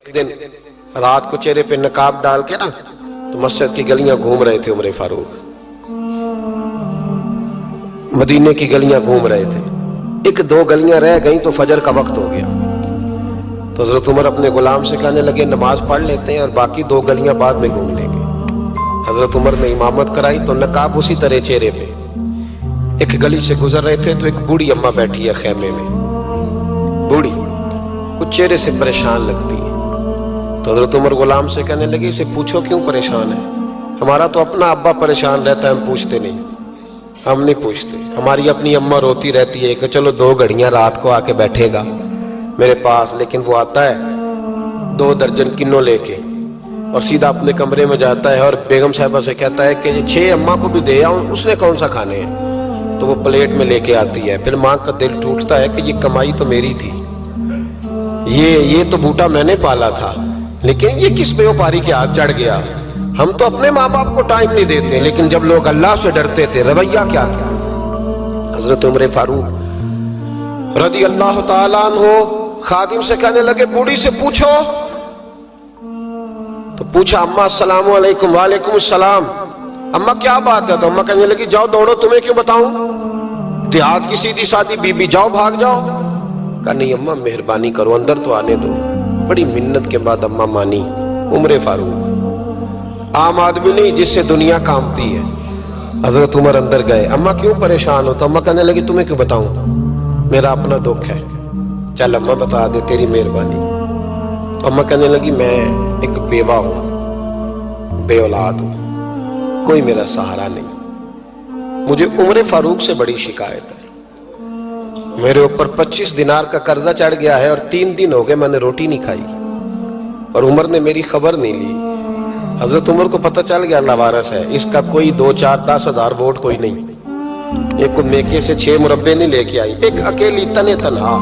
ایک دن رات کو چہرے پہ نقاب ڈال کے نا تو مسجد کی گلیاں گھوم رہے تھے عمر فاروق، مدینے کی گلیاں گھوم رہے تھے. ایک دو گلیاں رہ گئیں تو فجر کا وقت ہو گیا. تو حضرت عمر اپنے غلام سے کہنے لگے نماز پڑھ لیتے ہیں اور باقی دو گلیاں بعد میں گھوم لیں گے. حضرت عمر نے امامت کرائی تو نقاب اسی طرح چہرے پہ. ایک گلی سے گزر رہے تھے تو ایک بوڑھی اماں بیٹھی ہے خیمے میں، بوڑھی کچھ چہرے سے پریشان لگتی ہے. تو حضرت عمر غلام سے کہنے لگے اسے پوچھو کیوں پریشان ہے؟ ہمارا تو اپنا ابا پریشان رہتا ہے، ہم پوچھتے نہیں. ہم نہیں پوچھتے. ہماری اپنی اماں روتی رہتی ہے کہ چلو 2 گھڑیاں رات کو آ کے بیٹھے گا میرے پاس، لیکن وہ آتا ہے 2 درجن کنوں لے کے اور سیدھا اپنے کمرے میں جاتا ہے اور بیگم صاحبہ سے کہتا ہے کہ 6 اماں کو بھی دے آؤں، اس نے کون سا کھانے ہیں؟ تو وہ پلیٹ میں لے کے آتی ہے. پھر ماں کا دل ٹوٹتا ہے کہ یہ کمائی تو میری تھی، یہ تو بوٹا میں نے پالا تھا، لیکن یہ کس بیوپاری کے ہاتھ چڑھ گیا. ہم تو اپنے ماں باپ کو ٹائم نہیں دیتے، لیکن جب لوگ اللہ سے ڈرتے تھے رویہ کیا تھا. حضرت عمر فاروق رضی اللہ تعالیٰ عنہ خادم سے کہنے لگے بوڑھی سے پوچھو. تو پوچھا اماں السلام علیکم. وعلیکم السلام. اماں کیا بات ہے؟ تو اماں کہنے لگی جاؤ دوڑو، تمہیں کیوں بتاؤں، دیہات کی سیدھی سادی بی بی، جاؤ بھاگ جاؤ. کہا نہیں اماں مہربانی کرو اندر تو آنے دو. بڑی منت کے بعد اماں مانی. عمر فاروق عام آدمی نہیں جس سے دنیا کامتی ہے. حضرت عمر اندر گئے. اماں کیوں پریشان ہو؟ تو اماں کہنے لگی تمہیں کیوں بتاؤں، میرا اپنا دکھ ہے. چل اماں بتا دے، تیری مہربانی. تو اماں کہنے لگی میں ایک بیوہ ہوں، بے اولاد ہوں، کوئی میرا سہارا نہیں. مجھے عمر فاروق سے بڑی شکایت ہے. میرے اوپر 25 دینار کا قرضہ چڑھ گیا ہے اور 3 دن ہو گئے میں نے روٹی نہیں کھائی، اور عمر نے میری خبر نہیں لی. حضرت عمر کو پتہ چل گیا لاوارث ہے، اس کا کوئی 2 4 10 ہزار ووٹ کوئی نہیں. ایک کو میکے سے 6 مربے نہیں لے کے آئی، ایک اکیلی تنے تنہا.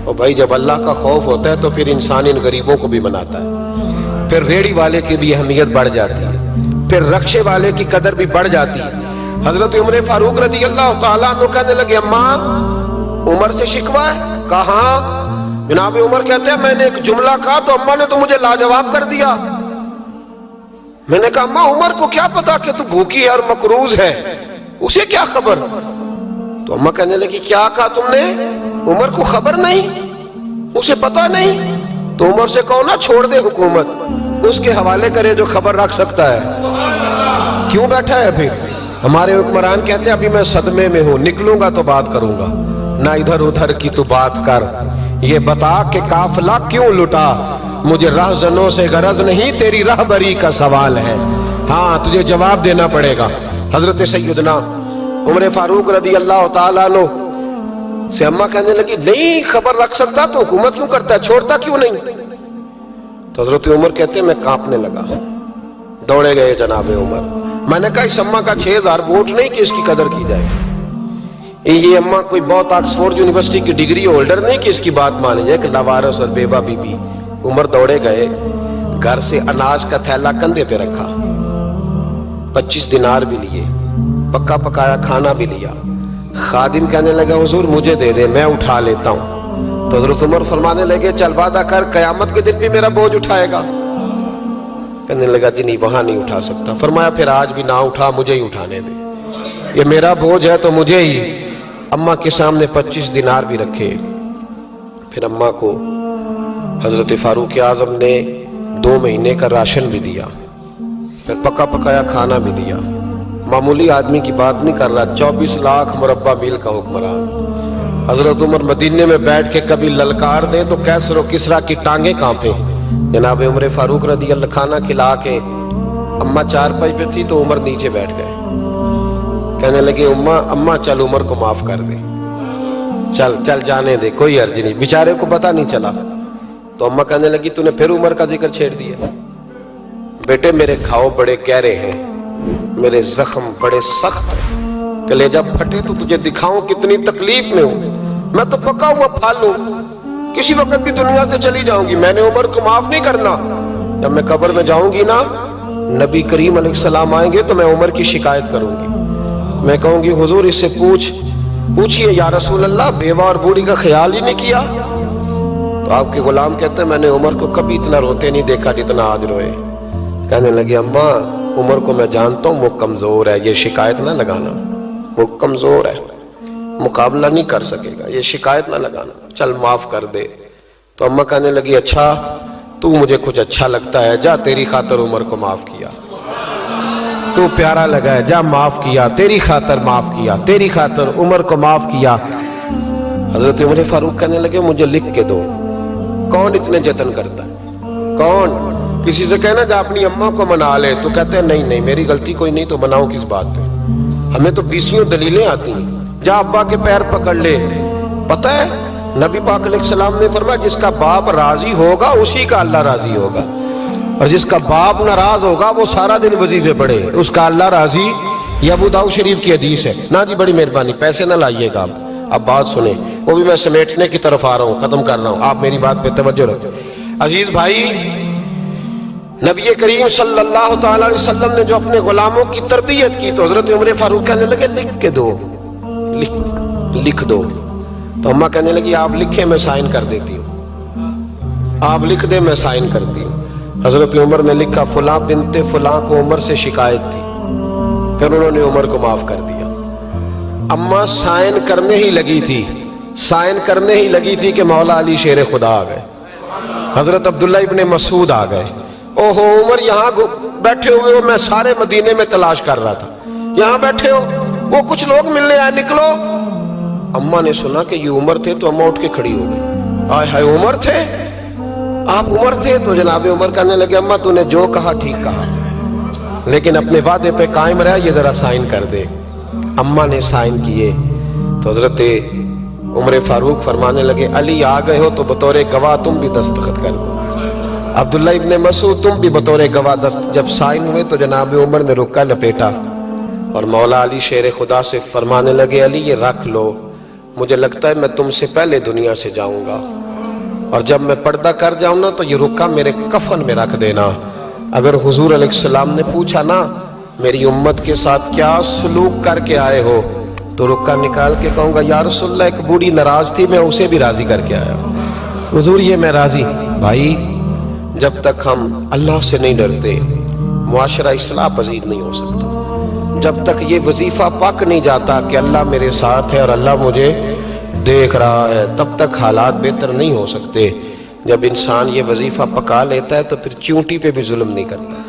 اور بھائی جب اللہ کا خوف ہوتا ہے تو پھر انسان ان غریبوں کو بھی مناتا ہے. پھر ریڑھی والے کی بھی اہمیت بڑھ جاتی ہے، پھر رکشے والے کی قدر بھی بڑھ جاتی ہے. حضرت عمر فاروق رضی اللہ تعالیٰ عنہ کہنے لگے اماں عمر سے شکوہ ہے؟ کہاں؟ جناب عمر کہتے ہیں میں نے ایک جملہ کہا تو اماں نے تو مجھے لاجواب کر دیا. میں نے کہا اماں عمر کو کیا پتا کہ تو بھوکی ہے اور مقروض ہے، اسے کیا خبر؟ تو اماں کہنے لگی کیا کہا تم نے؟ عمر کو خبر نہیں، اسے پتا نہیں؟ تو عمر سے کہو نا چھوڑ دے حکومت، اس کے حوالے کرے جو خبر رکھ سکتا ہے. کیوں بیٹھا ہے پھر؟ ہمارے حکمران کہتے ہیں ابھی میں صدمے میں ہوں، نکلوں گا تو بات کروں گا. نہ ادھر ادھر کی تو بات کر، یہ بتا کہ قافلہ کیوں لٹا. مجھے رہزنوں سے غرض نہیں، تیری رہبری کا سوال ہے. ہاں تجھے جواب دینا پڑے گا. حضرت سیدنا عمر فاروق رضی اللہ تعالیٰ عنہ سے اماں کہنے لگی نہیں خبر رکھ سکتا تو حکومت کیوں کرتا ہے، چھوڑتا کیوں نہیں؟ تو حضرت عمر کہتے ہیں میں کانپنے لگا. دوڑے گئے جناب عمر. میں نے کہا اس اماں کا 6000 ووٹ نہیں کہ اس کی قدر کی جائے. یہ اماں کوئی بہت آکسفورڈ یونیورسٹی کی ڈگری ہولڈر نہیں کہ اس کی بات مانی جائے کہ لاوارث اور بیوہ بی بی. عمر دوڑے گئے، گھر سے اناج کا تھیلا کندھے پہ رکھا، 25 دینار بھی لیے، پکا پکایا کھانا بھی لیا. خادم کہنے لگا حضور مجھے دے دے میں اٹھا لیتا ہوں. تو حضرت عمر فرمانے لگے چل وعدہ کر قیامت کے دن بھی میرا بوجھ اٹھائے گا. کہنے لگا جی نہیں وہاں نہیں اٹھا سکتا. فرمایا پھر آج بھی نہ اٹھا، مجھے ہی اٹھانے دے، یہ میرا بوجھ ہے تو مجھے ہی. اماں کے سامنے 25 دینار بھی رکھے. پھر اماں کو حضرت فاروق اعظم نے 2 مہینے کا راشن بھی دیا، پھر پکا پکایا کھانا بھی دیا. معمولی آدمی کی بات نہیں کر رہا، 24 لاکھ مربع میل کا حکمران. حضرت عمر مدینے میں بیٹھ کے کبھی للکار دے تو کیسر و کسرا کی ٹانگیں کانپے. جناب عمر فاروق رضی اللہ کھانا کھلا کے اماں چارپائی پہ تھی تو عمر نیچے بیٹھ گئے. کہنے لگے اماں چل عمر کو معاف کر دے، چل چل جانے دے، کوئی عرض نہیں، بیچارے کو پتہ نہیں چلا. تو اماں کہنے لگی تو نے پھر عمر کا ذکر چھیڑ دیا. بیٹے میرے گھاؤ بڑے گہرے ہیں، میرے زخم بڑے سخت ہیں، کلیجہ پھٹے تو تجھے دکھاؤں کتنی تکلیف میں ہوں. میں تو پکا ہوا پھال ہوں، کسی وقت بھی دنیا سے چلی جاؤں گی. میں نے عمر کو معاف نہیں کرنا. جب میں قبر میں جاؤں گی نا، نبی کریم علیہ السلام آئیں گے تو میں عمر کی شکایت کروں گی. میں کہوں گی حضور اس سے پوچھئے یا رسول اللہ بیوہ اور بوڑھی کا خیال ہی نہیں کیا. تو آپ کے غلام کہتے ہیں میں نے عمر کو کبھی اتنا روتے نہیں دیکھا جتنا آج روئے. کہنے لگے اماں عمر کو میں جانتا ہوں وہ کمزور ہے، یہ شکایت نہ لگانا، وہ کمزور ہے، مقابلہ نہیں کر سکے گا، یہ شکایت نہ لگانا، چل معاف کر دے. تو اماں کہنے لگی اچھا تو مجھے کچھ اچھا لگتا ہے، جا تیری خاطر عمر کو معاف کیا، تو پیارا لگا ہے، جا معاف کیا، تیری خاطر معاف کیا، تیری خاطر عمر کو معاف کیا. حضرت عمر فاروق کہنے لگے مجھے لکھ کے دو. کون اتنے جتن کرتا ہے؟ کون؟ کسی سے کہنا جا اپنی اماں کو منا لے، تو کہتے ہیں نہیں نہیں میری غلطی کوئی نہیں، تو مناؤ کس بات پہ؟ ہمیں تو بیسیوں دلیلیں آتی ہیں. جا ابا کے پیر پکڑ لے. پتہ ہے نبی پاک علیہ السلام نے فرمایا جس کا باپ راضی ہوگا اسی کا اللہ راضی ہوگا، اور جس کا باپ ناراض ہوگا وہ سارا دن وظیفے پڑھے، اس کا اللہ راضی. یہ ابو داؤد شریف کی حدیث ہے. نا جی بڑی مہربانی، پیسے نہ لائیے گا. اب بات سنیں، وہ بھی میں سمیٹنے کی طرف آ رہا ہوں، ختم کر رہا ہوں، آپ میری بات پہ توجہ رکھیں. عزیز بھائی، نبی کریم صلی اللہ تعالی علیہ وسلم نے جو اپنے غلاموں کی تربیت کی تو حضرت عمر فاروق کہنے لگے لکھ کے دو، لکھ دو. تو اماں کہنے لگی آپ لکھیں میں سائن کر دیتی ہوں، آپ لکھ دیں میں سائن کرتی ہوں. حضرت عمر نے لکھا فلاں بنت فلاں کو عمر سے شکایت تھی، پھر انہوں نے عمر کو معاف کر دیا. اماں سائن کرنے ہی لگی تھی، سائن کرنے ہی لگی تھی کہ مولا علی شیر خدا آ گئے، حضرت عبداللہ ابن مسعود آ گئے. اوہو عمر یہاں بیٹھے ہوئے ہو، میں سارے مدینے میں تلاش کر رہا تھا، یہاں بیٹھے ہو، وہ کچھ لوگ ملنے آئے، نکلو. اماں نے سنا کہ یہ عمر تھے تو اماں اٹھ کے کھڑی ہو گئی. آئے ہائے عمر تھے، آپ عمر تھے؟ تو جناب عمر کہنے لگے اماں تو نے جو کہا ٹھیک کہا، لیکن اپنے وعدے پہ قائم رہا، یہ ذرا سائن کر دے. اماں نے سائن کیے تو حضرت عمر فاروق فرمانے لگے علی آ گئے ہو تو بطور گواہ تم بھی دستخط کر دو. عبداللہ ابن مسعود تم بھی بطور گواہ جب سائن ہوئے تو جناب عمر نے رکا لپیٹا اور مولا علی شیر خدا سے فرمانے لگے علی یہ رکھ لو، مجھے لگتا ہے میں تم سے پہلے دنیا سے جاؤں گا، اور جب میں پردہ کر جاؤں نا تو یہ رکا میرے کفن میں رکھ دینا. اگر حضور علیہ السلام نے پوچھا نا میری امت کے ساتھ کیا سلوک کر کے آئے ہو، تو رکا نکال کے کہوں گا یا رسول اللہ ایک بوڑھی ناراض تھی میں اسے بھی راضی کر کے آیا، حضور یہ میں راضی. بھائی جب تک ہم اللہ سے نہیں ڈرتے معاشرہ اصلاح پذیر نہیں ہو سکتا. جب تک یہ وظیفہ پک نہیں جاتا کہ اللہ میرے ساتھ ہے اور اللہ مجھے دیکھ رہا ہے، تب تک حالات بہتر نہیں ہو سکتے. جب انسان یہ وظیفہ پکا لیتا ہے تو پھر چونٹی پہ بھی ظلم نہیں کرتا.